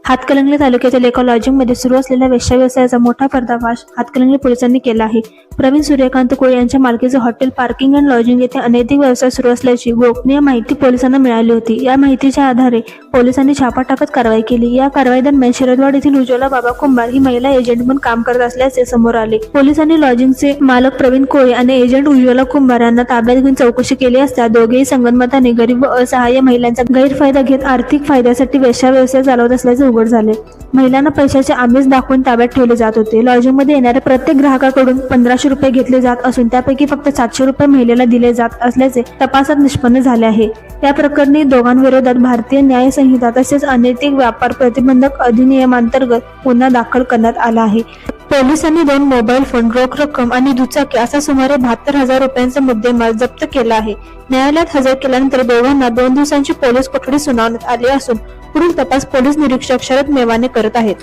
हातकणंगले तालुक्यातील एका लॉजिंगमध्ये सुरू असलेल्या वेश्या व्यवसायाचा मोठा पर्दाफाश हातकणंगले पोलिसांनी केला आहे. प्रवीण सूर्यकांत कोळी यांच्या मालकीचे हॉटेल पार्किंग अँड लॉजिंग येथे अनैतिक व्यवसाय सुरू असल्याची गोपनीय माहिती पोलिसांना मिळाली होती. या माहितीच्या आधारे पोलिसांनी छापा टाकत कारवाई केली. या कारवाई दरम्यान शिरदवाड येथील उज्ज्वला बाबा कुंभार ही महिला एजंट म्हणून काम करत असल्याचे समोर आले. पोलिसांनी लॉजिंगचे मालक प्रवीण कोळी आणि एजंट उज्ज्वला कुंभार यांना ताब्यात घेऊन चौकशी केली असता दोघेही संगनमताने गरीब व असहाय्य महिलांचा गैरफायदा घेत आर्थिक फायद्यासाठी वेश्या व्यवसाय चालवत असल्याचे उघड झाले. महिलांना पैशाचे आमिष दाखवून ताब्यात ठेवले जात होते. लॉजिंगमध्ये येणाऱ्या प्रत्येक ग्राहकाकडून 1500 रुपये घेतले जात असून त्यापैकी फक्त 700 रुपये महिलेला दिले जात असल्याचे तपासात निष्पन्न झाले आहे. या प्रकरणी दोघांविरोधात भारतीय न्याय संहिता तसेच अनैतिक व्यापार प्रतिबंधक अधिनियमांतर्गत गुन्हा दाखल करण्यात आला आहे. पोलिसांनी 2 मोबाईल फोन, रोख रक्कम आणि दुचाकी असा सुमारे 72,000 रुपयांचा मुद्देमाल जप्त केला आहे. न्यायालयात हजर केल्यानंतर दोघांना 2 दिवसांची पोलीस कोठडी सुनावण्यात आली असून पुढील तपास पोलीस निरीक्षक शरद मेवाने करत आहेत.